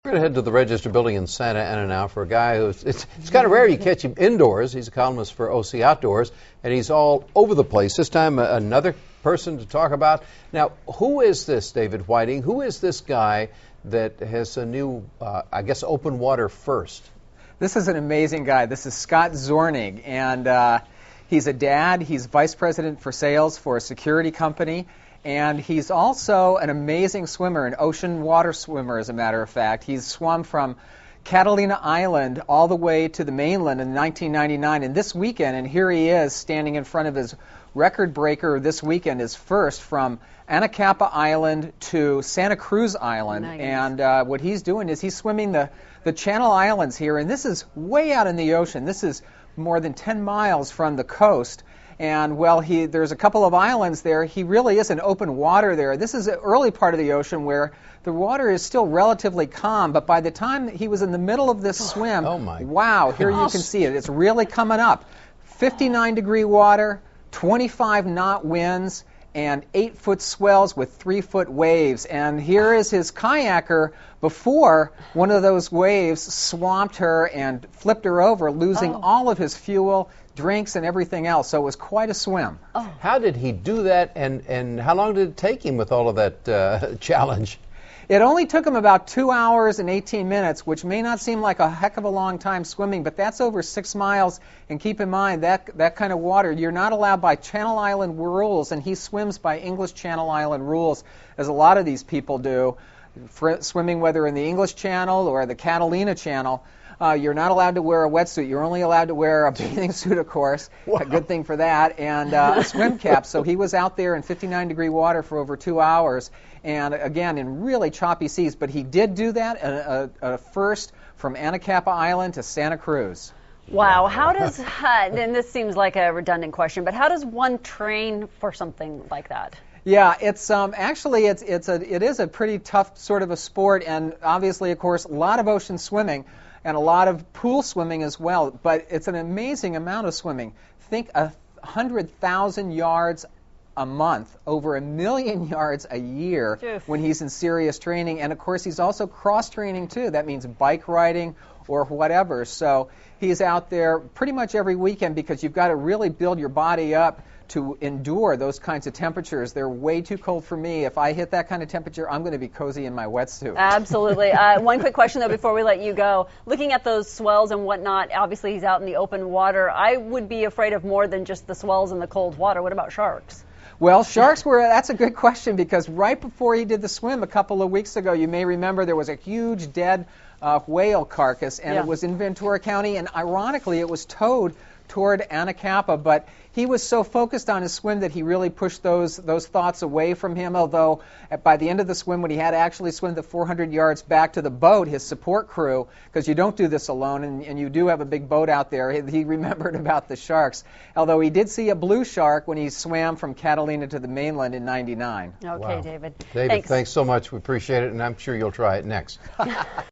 We're going to head to the Register building in Santa Ana now for a guy who's, it's kind of rare you catch him indoors. He's a columnist for KOCE Outdoors, and he's all over the place. This time, another person to talk about. Now, who is this, David Whiting? Who is this guy that has a new, I guess, open water first? This is an amazing guy. This is Scott Zornig, and he's a dad. He's vice president for sales for a security company. And he's also an amazing swimmer, an ocean water swimmer, as a matter of fact. He's swum from Catalina Island all the way to the mainland in 1999. And this weekend, and here he is standing in front of his record breaker this weekend, is first from Anacapa Island to Santa Cruz Island. Nice. And what he's doing is he's swimming the Channel Islands here. And this is way out in the ocean. This is more than 10 miles from the coast. And well, there's a couple of islands there. He really is in open water there. This is an early part of the ocean where the water is still relatively calm, but by the time he was in the middle of this swim, wow, here you can see it. It's really coming up. 59-degree water, 25-knot winds, and 8-foot swells with 3-foot waves. And here is his kayaker before one of those waves swamped her and flipped her over, losing all of his fuel, drinks, and everything else. So it was quite a swim. How did he do that, and how long did it take him with all of that challenge? It only took him about 2 hours and 18 minutes, which may not seem like a heck of a long time swimming, but that's over 6 miles. And keep in mind, that kind of water, you're not allowed by Channel Island rules, and he swims by English Channel Island rules, as a lot of these people do. Swimming whether in the English Channel or the Catalina Channel, you're not allowed to wear a wetsuit. You're only allowed to wear a bathing suit, of course. Wow. A good thing for that. And a swim cap. So he was out there in 59-degree water for over 2 hours. And again, in really choppy seas. But he did do that first from Anacapa Island to Santa Cruz. Wow. How does, and this seems like a redundant question, but how does one train for something like that? Yeah, it's actually it is a pretty tough sort of a sport, and obviously, of course, a lot of ocean swimming and a lot of pool swimming as well. But it's an amazing amount of swimming. Think 100,000 yards a month, over 1 million yards a year when he's in serious training. And of course, he's also cross-training too. That means bike riding or whatever. So he's out there pretty much every weekend because you've got to really build your body up to endure those kinds of temperatures. They're way too cold for me. If I hit that kind of temperature, I'm going to be cozy in my wetsuit. Absolutely. One quick question, though, before we let you go. Looking at those swells and whatnot, obviously he's out in the open water. I would be afraid of more than just the swells and the cold water. What about sharks? Well, sharks that's a good question, because right before he did the swim a couple of weeks ago, you may remember there was a huge dead whale carcass, and it was in Ventura County, and ironically it was towed toward Anacapa, but he was so focused on his swim that he really pushed those thoughts away from him, although by the end of the swim, when he had to actually swim the 400 yards back to the boat, his support crew, because you don't do this alone, and you do have a big boat out there, he remembered about the sharks, although he did see a blue shark when he swam from Catalina to the mainland in '99. Okay, wow. David. David, thanks so much. We appreciate it, and I'm sure you'll try it next.